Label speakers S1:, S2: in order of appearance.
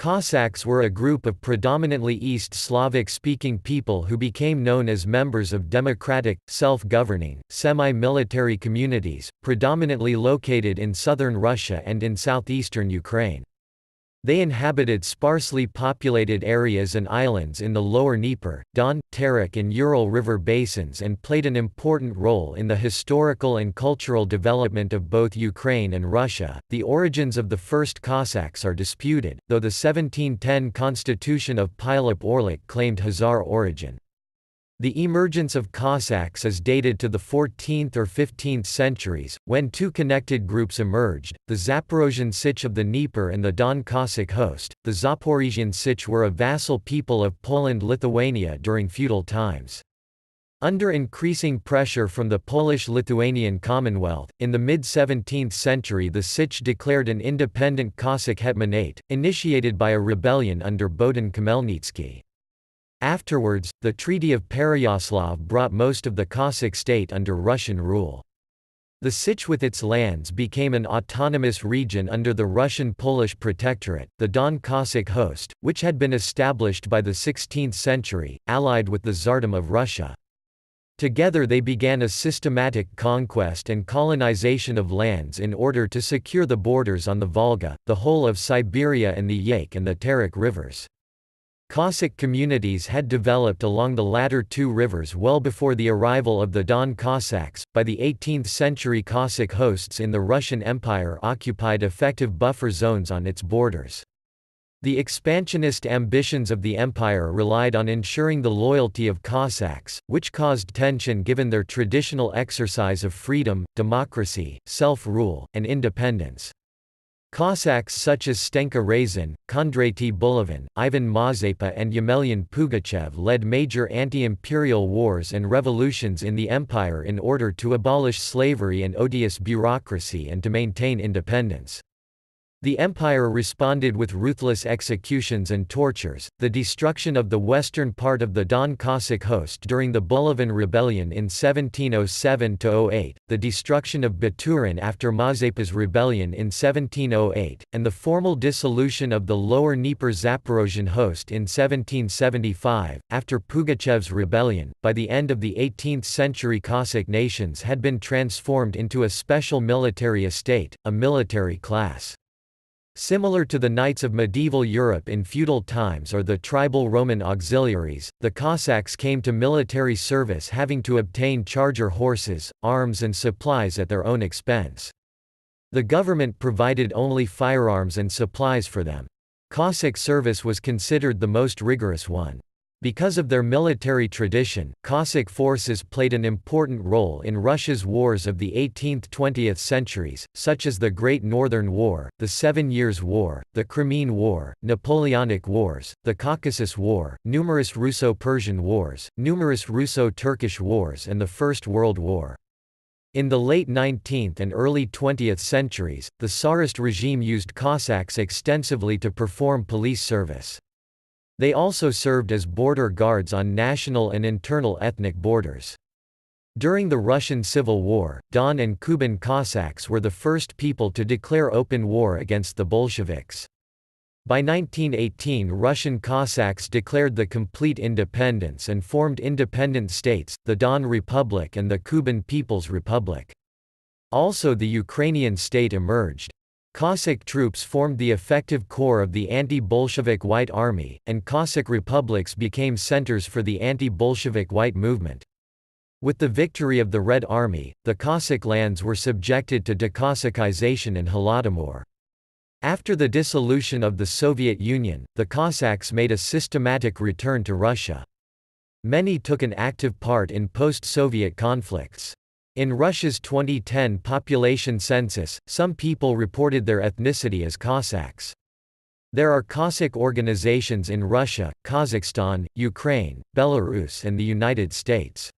S1: Cossacks were a group of predominantly East Slavic-speaking people who became known as members of democratic, self-governing, semi-military communities, predominantly located in southern Russia and in southeastern Ukraine. They inhabited sparsely populated areas and islands in the Lower Dnieper, Don, Terek and Ural river basins and played an important role in the historical and cultural development of both Ukraine and Russia. The origins of the first Cossacks are disputed, though the 1710 Constitution of Pylyp Orlyk claimed Khazar origin. The emergence of Cossacks is dated to the 14th or 15th centuries, when two connected groups emerged, the Zaporozhian Sich of the Dnieper and the Don Cossack Host. The Zaporozhian Sich were a vassal people of Poland-Lithuania during feudal times. Under increasing pressure from the Polish-Lithuanian Commonwealth, in the mid-17th century the Sich declared an independent Cossack Hetmanate, initiated by a rebellion under Bohdan Khmelnytsky. Afterwards, the Treaty of Pereyaslav brought most of the Cossack state under Russian rule. The Sich with its lands became an autonomous region under the Russian-Polish protectorate, the Don Cossack Host, which had been established by the 16th century, allied with the Tsardom of Russia. Together they began a systematic conquest and colonization of lands in order to secure the borders on the Volga, the whole of Siberia and the Yaik and the Terek Rivers. Cossack communities had developed along the latter two rivers well before the arrival of the Don Cossacks. By the 18th century, Cossack hosts in the Russian Empire occupied effective buffer zones on its borders. The expansionist ambitions of the empire relied on ensuring the loyalty of Cossacks, which caused tension given their traditional exercise of freedom, democracy, self-rule, and independence. Cossacks such as Stenka Razin, Kondraty Bulavin, Ivan Mazepa and Yemelyan Pugachev led major anti-imperial wars and revolutions in the empire in order to abolish slavery and odious bureaucracy and to maintain independence. The empire responded with ruthless executions and tortures, the destruction of the western part of the Don Cossack Host during the Bulavin Rebellion in 1707–08, the destruction of Baturin after Mazepa's rebellion in 1708, and the formal dissolution of the Lower Dnieper Zaporozhian Host in 1775, after Pugachev's rebellion. By the end of the 18th century, Cossack nations had been transformed into a special military estate, a military class. Similar to the knights of medieval Europe in feudal times or the tribal Roman auxiliaries, the Cossacks came to military service having to obtain charger horses, arms and supplies at their own expense. The government provided only firearms and supplies for them. Cossack service was considered the most rigorous one. Because of their military tradition, Cossack forces played an important role in Russia's wars of the 18th–20th centuries, such as the Great Northern War, the 7 Years' War, the Crimean War, Napoleonic Wars, the Caucasus War, numerous Russo-Persian Wars, numerous Russo-Turkish Wars and the First World War. In the late 19th and early 20th centuries, the Tsarist regime used Cossacks extensively to perform police service. They also served as border guards on national and internal ethnic borders. During the Russian Civil War, Don and Kuban Cossacks were the first people to declare open war against the Bolsheviks. By 1918, Russian Cossacks declared the complete independence and formed independent states, the Don Republic and the Kuban People's Republic. Also, the Ukrainian state emerged. Cossack troops formed the effective core of the anti-Bolshevik White Army, and Cossack republics became centers for the anti-Bolshevik White movement. With the victory of the Red Army, the Cossack lands were subjected to Decossacization and Holodomor. After the dissolution of the Soviet Union, the Cossacks made a systematic return to Russia. Many took an active part in post-Soviet conflicts. In Russia's 2010 population census, some people reported their ethnicity as Cossacks. There are Cossack organizations in Russia, Kazakhstan, Ukraine, Belarus and the United States.